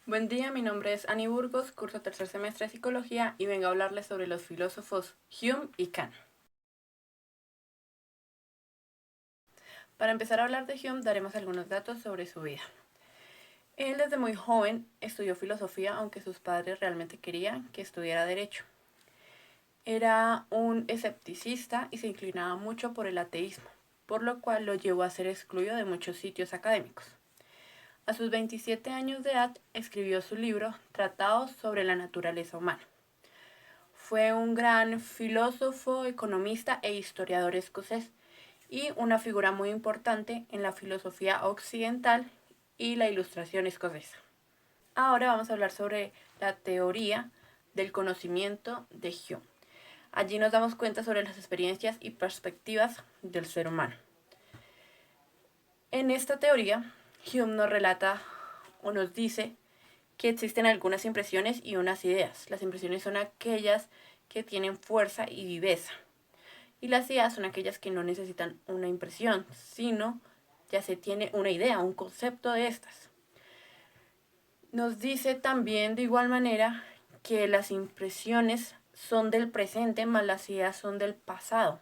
Buen día, mi nombre es Ani Burgos, curso tercer semestre de Psicología y vengo a hablarles sobre los filósofos Hume y Kant. Para empezar a hablar de Hume, daremos algunos datos sobre su vida. Él desde muy joven estudió filosofía, aunque sus padres realmente querían que estudiara derecho. Era un escepticista y se inclinaba mucho por el ateísmo, por lo cual lo llevó a ser excluido de muchos sitios académicos. A sus 27 años de edad escribió su libro Tratados sobre la naturaleza humana. Fue un gran filósofo, economista e historiador escocés y una figura muy importante en la filosofía occidental y la ilustración escocesa. Ahora vamos a hablar sobre la teoría del conocimiento de Hume. Allí nos damos cuenta sobre las experiencias y perspectivas del ser humano. En esta teoría, Hume nos relata o nos dice que existen algunas impresiones y unas ideas. Las impresiones son aquellas que tienen fuerza y viveza. Y las ideas son aquellas que no necesitan una impresión, sino ya se tiene una idea, un concepto de estas. Nos dice también de igual manera que las impresiones son del presente, más las ideas son del pasado.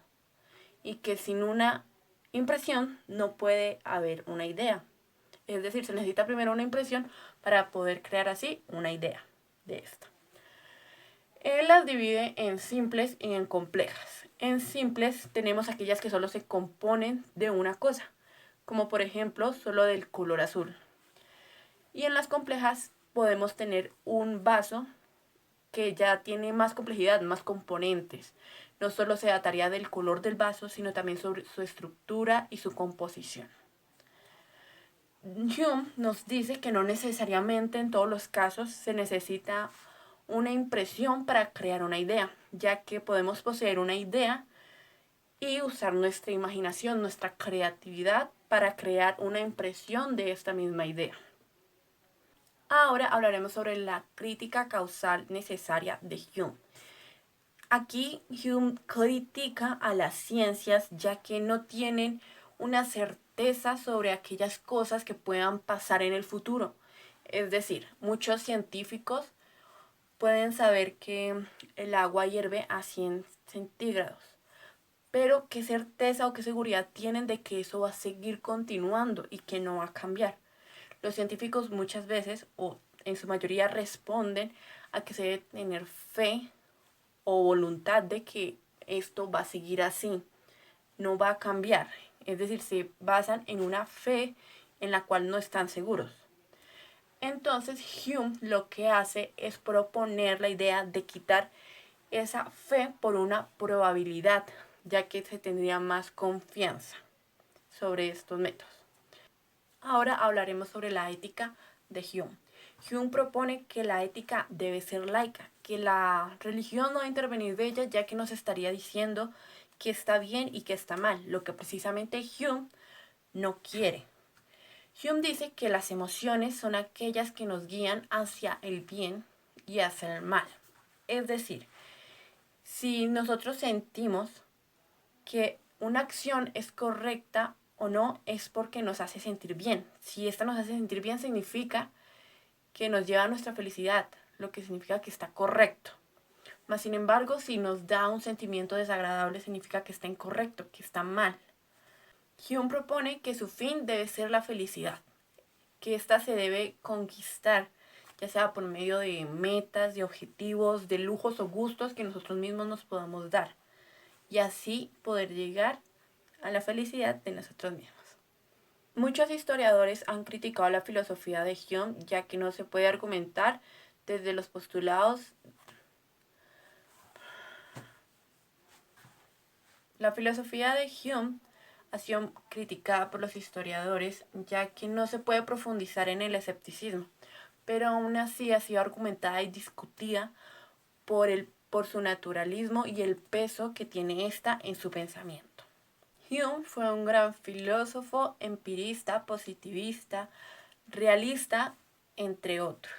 Y que sin una impresión no puede haber una idea. Es decir, se necesita primero una impresión para poder crear así una idea de esta. Él las divide en simples y en complejas. En simples tenemos aquellas que solo se componen de una cosa, como por ejemplo solo del color azul. Y en las complejas podemos tener un vaso que ya tiene más complejidad, más componentes. No solo se trataría del color del vaso, sino también sobre su estructura y su composición. Hume nos dice que no necesariamente en todos los casos se necesita una impresión para crear una idea, ya que podemos poseer una idea y usar nuestra imaginación, nuestra creatividad para crear una impresión de esta misma idea. Ahora hablaremos sobre la crítica causal necesaria de Hume. Aquí Hume critica a las ciencias ya que no tienen una certeza sobre aquellas cosas que puedan pasar en el futuro. Es decir, muchos científicos pueden saber que el agua hierve a 100 centígrados, pero qué certeza o qué seguridad tienen de que eso va a seguir continuando y que no va a cambiar. Los científicos muchas veces, o en su mayoría, responden a que se debe tener fe o voluntad de que esto va a seguir así, no va a cambiar. Es decir, se basan en una fe en la cual no están seguros. Entonces Hume lo que hace es proponer la idea de quitar esa fe por una probabilidad, ya que se tendría más confianza sobre estos métodos. Ahora hablaremos sobre la ética de Hume. Hume propone que la ética debe ser laica, que la religión no debe intervenir de ella, ya que nos estaría diciendo que está bien y que está mal, lo que precisamente Hume no quiere. Hume dice que las emociones son aquellas que nos guían hacia el bien y hacia el mal. Es decir, si nosotros sentimos que una acción es correcta o no, es porque nos hace sentir bien. Si esta nos hace sentir bien, significa que nos lleva a nuestra felicidad, lo que significa que está correcto. Mas, sin embargo, si nos da un sentimiento desagradable, significa que está incorrecto, que está mal. Hume propone que su fin debe ser la felicidad, que ésta se debe conquistar, ya sea por medio de metas, de objetivos, de lujos o gustos que nosotros mismos nos podamos dar, y así poder llegar a la felicidad de nosotros mismos. Muchos historiadores han criticado la filosofía de Hume, ya que no se puede argumentar desde los postulados. La filosofía de Hume ha sido criticada por los historiadores, ya que no se puede profundizar en el escepticismo, pero aún así ha sido argumentada y discutida por su naturalismo y el peso que tiene esta en su pensamiento. Hume fue un gran filósofo, empirista, positivista, realista, entre otros.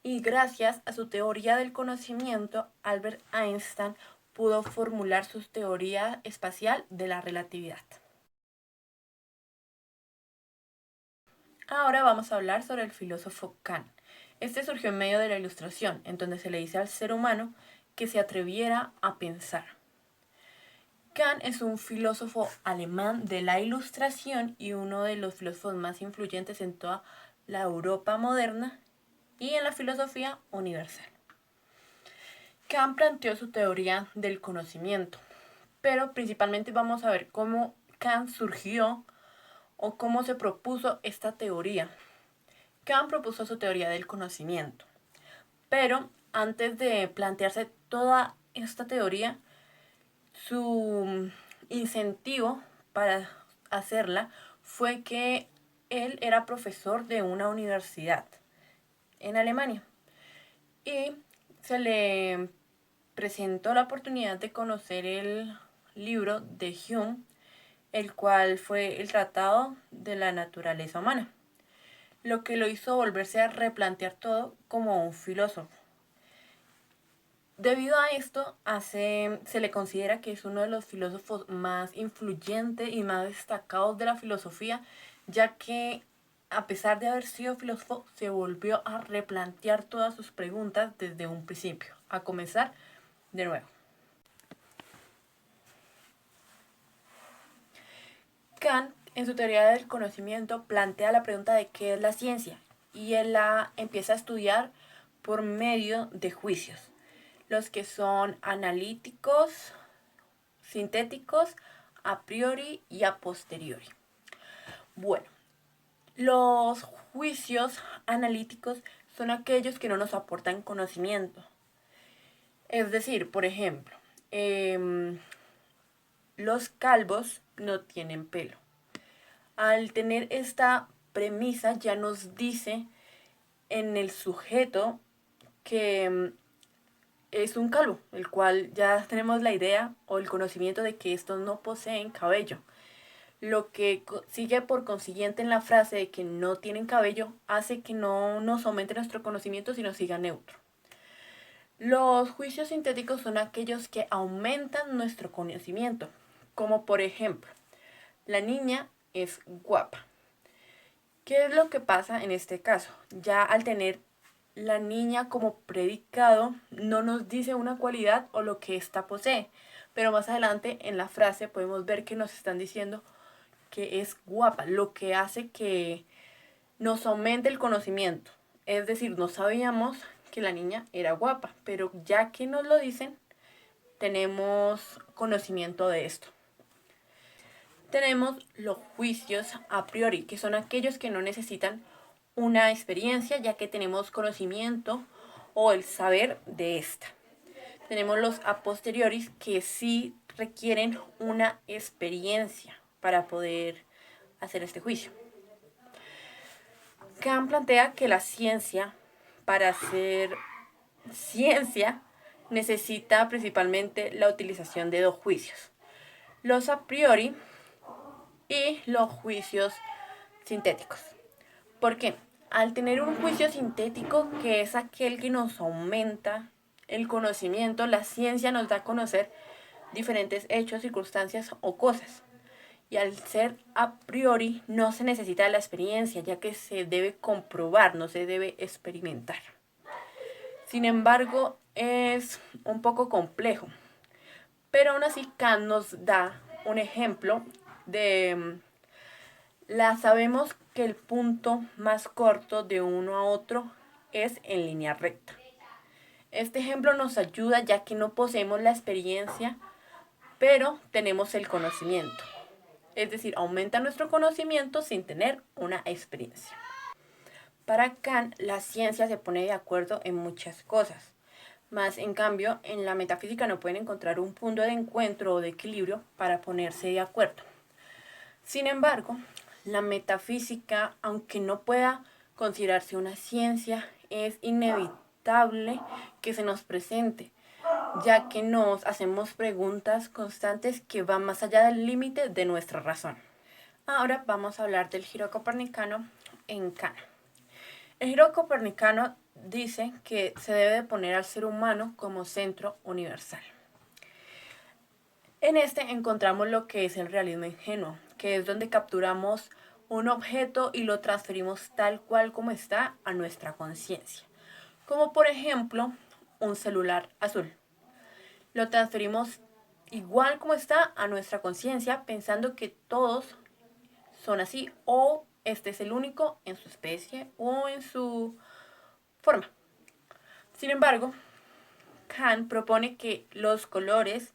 Y gracias a su teoría del conocimiento, Albert Einstein pudo formular su teoría espacial de la relatividad. Ahora vamos a hablar sobre el filósofo Kant. Este surgió en medio de la Ilustración, en donde se le dice al ser humano que se atreviera a pensar. Kant es un filósofo alemán de la Ilustración y uno de los filósofos más influyentes en toda la Europa moderna y en la filosofía universal. Kant planteó su teoría del conocimiento, pero principalmente vamos a ver cómo Kant surgió o cómo se propuso esta teoría. Kant propuso su teoría del conocimiento, pero antes de plantearse toda esta teoría, su incentivo para hacerla fue que él era profesor de una universidad en Alemania y se le presentó la oportunidad de conocer el libro de Hume, el cual fue el Tratado de la Naturaleza Humana, lo que lo hizo volverse a replantear todo como un filósofo. Debido a esto, se le considera que es uno de los filósofos más influyentes y más destacados de la filosofía, ya que a pesar de haber sido filósofo, se volvió a replantear todas sus preguntas desde un principio, a comenzar de nuevo. Kant, en su teoría del conocimiento, plantea la pregunta de qué es la ciencia, y él la empieza a estudiar por medio de juicios, los que son analíticos, sintéticos, a priori y a posteriori. Bueno, los juicios analíticos son aquellos que no nos aportan conocimiento. Es decir, por ejemplo, los calvos no tienen pelo. Al tener esta premisa ya nos dice en el sujeto que es un calvo, el cual ya tenemos la idea o el conocimiento de que estos no poseen cabello. Lo que sigue por consiguiente en la frase de que no tienen cabello hace que no nos aumente nuestro conocimiento, sino siga neutro. Los juicios sintéticos son aquellos que aumentan nuestro conocimiento, como por ejemplo, la niña es guapa. ¿Qué es lo que pasa en este caso? Ya al tener la niña como predicado, no nos dice una cualidad o lo que ésta posee, pero más adelante en la frase podemos ver que nos están diciendo que es guapa, lo que hace que nos aumente el conocimiento. Es decir, no sabíamos que la niña era guapa, pero ya que nos lo dicen, tenemos conocimiento de esto. Tenemos los juicios a priori, que son aquellos que no necesitan una experiencia, ya que tenemos conocimiento o el saber de esta. Tenemos los a posteriori, que sí requieren una experiencia para poder hacer este juicio. Kant plantea que la ciencia, para ser ciencia, necesita principalmente la utilización de dos juicios: los a priori y los juicios sintéticos. ¿Por qué? Al tener un juicio sintético, que es aquel que nos aumenta el conocimiento, la ciencia nos da a conocer diferentes hechos, circunstancias o cosas. Y al ser a priori no se necesita la experiencia, ya que se debe comprobar, no se debe experimentar. Sin embargo, es un poco complejo. Pero aún así Kant nos da un ejemplo de sabemos que el punto más corto de uno a otro es en línea recta. Este ejemplo nos ayuda ya que no poseemos la experiencia, pero tenemos el conocimiento. Es decir, aumenta nuestro conocimiento sin tener una experiencia. Para Kant, la ciencia se pone de acuerdo en muchas cosas. Más en cambio, en la metafísica no pueden encontrar un punto de encuentro o de equilibrio para ponerse de acuerdo. Sin embargo, la metafísica, aunque no pueda considerarse una ciencia, es inevitable que se nos presente, ya que nos hacemos preguntas constantes que van más allá del límite de nuestra razón. Ahora vamos a hablar del giro copernicano en Kant. El giro copernicano dice que se debe poner al ser humano como centro universal. En este encontramos lo que es el realismo ingenuo, que es donde capturamos un objeto y lo transferimos tal cual como está a nuestra conciencia. como por ejemplo un celular azul. Lo transferimos igual como está a nuestra conciencia, pensando que todos son así o este es el único en su especie o en su forma. Sin embargo, Kant propone que los colores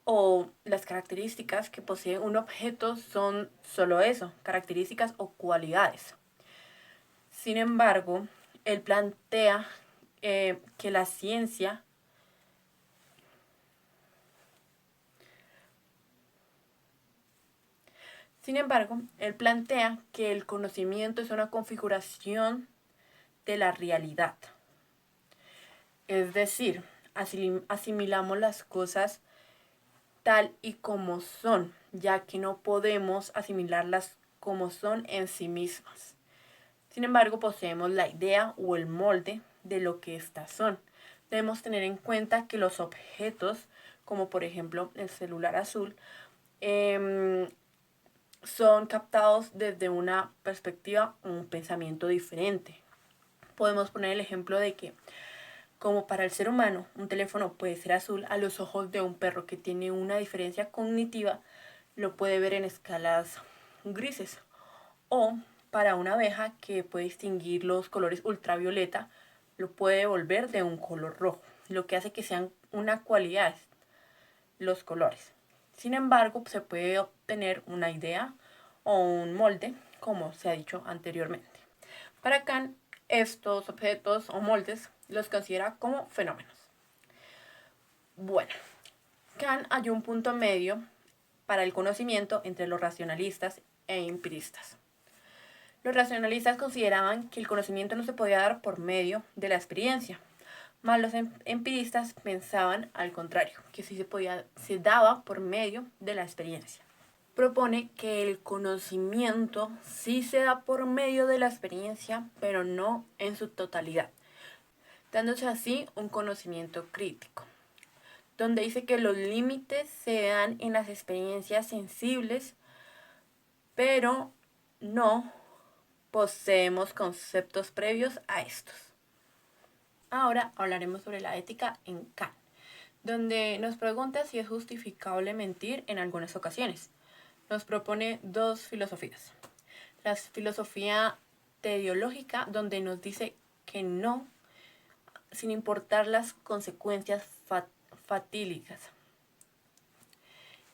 o las características que posee un objeto son solo eso, características o cualidades. Sin embargo, él plantea que la ciencia Sin embargo, él plantea que el conocimiento es una configuración de la realidad. Es decir, asimilamos las cosas tal y como son, ya que no podemos asimilarlas como son en sí mismas. Sin embargo, poseemos la idea o el molde de lo que éstas son. Debemos tener en cuenta que los objetos, como por ejemplo el celular azul, son captados desde una perspectiva o un pensamiento diferente. Podemos poner el ejemplo de que, como para el ser humano, un teléfono puede ser azul, a los ojos de un perro que tiene una diferencia cognitiva, lo puede ver en escalas grises. O para una abeja que puede distinguir los colores ultravioleta, lo puede volver de un color rojo, lo que hace que sean una cualidad los colores. Sin embargo, se puede obtener una idea o un molde, como se ha dicho anteriormente. Para Kant, estos objetos o moldes los considera como fenómenos. Bueno, Kant halló un punto medio para el conocimiento entre los racionalistas e empiristas. Los racionalistas consideraban que el conocimiento no se podía dar por medio de la experiencia, mas los empiristas pensaban al contrario, que sí se daba por medio de la experiencia. Propone que el conocimiento sí se da por medio de la experiencia, pero no en su totalidad, dándose así un conocimiento crítico, donde dice que los límites se dan en las experiencias sensibles, pero no poseemos conceptos previos a estos. Ahora hablaremos sobre la ética en Kant, donde nos pregunta si es justificable mentir en algunas ocasiones. Nos propone dos filosofías. La filosofía teleológica, donde nos dice que no, sin importar las consecuencias fatídicas.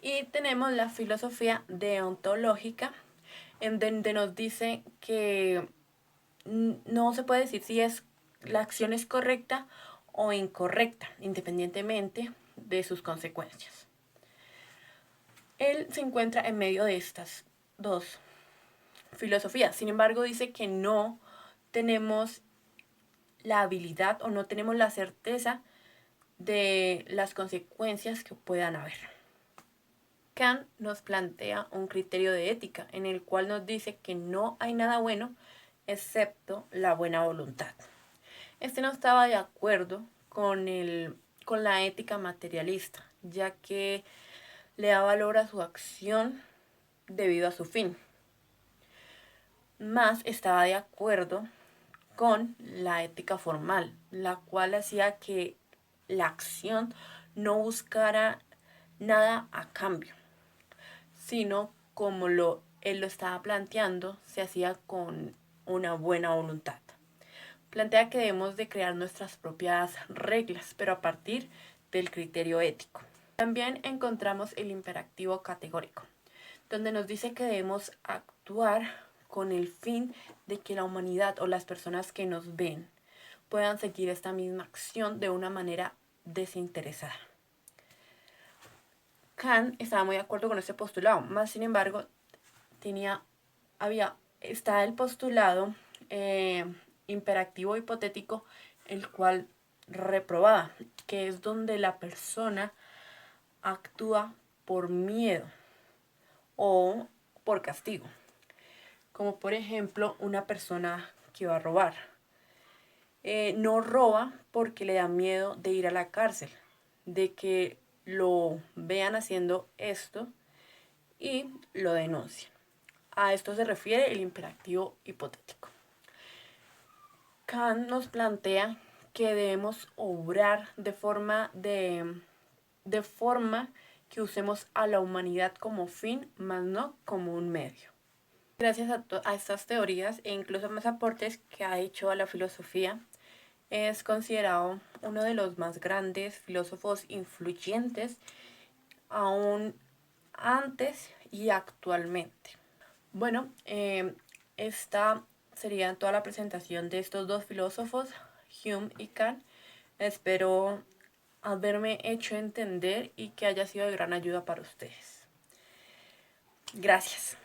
Y tenemos la filosofía deontológica, en donde nos dice que no se puede decir si la acción es correcta o incorrecta, independientemente de sus consecuencias. Él se encuentra en medio de estas dos filosofías. Sin embargo, dice que no tenemos la habilidad o no tenemos la certeza de las consecuencias que puedan haber. Kant nos plantea un criterio de ética en el cual nos dice que no hay nada bueno excepto la buena voluntad. Este no estaba de acuerdo con la ética materialista, ya que le da valor a su acción debido a su fin. Más estaba de acuerdo con la ética formal, la cual hacía que la acción no buscara nada a cambio, sino como él lo estaba planteando, se hacía con una buena voluntad. Plantea que debemos de crear nuestras propias reglas, pero a partir del criterio ético. También encontramos el imperativo categórico, donde nos dice que debemos actuar con el fin de que la humanidad o las personas que nos ven puedan seguir esta misma acción de una manera desinteresada. Kant estaba muy de acuerdo con este postulado, más sin embargo está el postulado imperativo hipotético, el cual reprobaba, que es donde la persona actúa por miedo o por castigo, como por ejemplo una persona que va a robar. No roba porque le da miedo de ir a la cárcel, de que lo vean haciendo esto y lo denuncien. A esto se refiere el imperativo hipotético. Kant nos plantea que debemos obrar de forma que usemos a la humanidad como fin, más no como un medio. Gracias a estas teorías e incluso más aportes que ha hecho a la filosofía, es considerado uno de los más grandes filósofos influyentes aún antes y actualmente. Bueno, esta sería toda la presentación de estos dos filósofos, Hume y Kant. Espero haberme hecho entender y que haya sido de gran ayuda para ustedes. Gracias.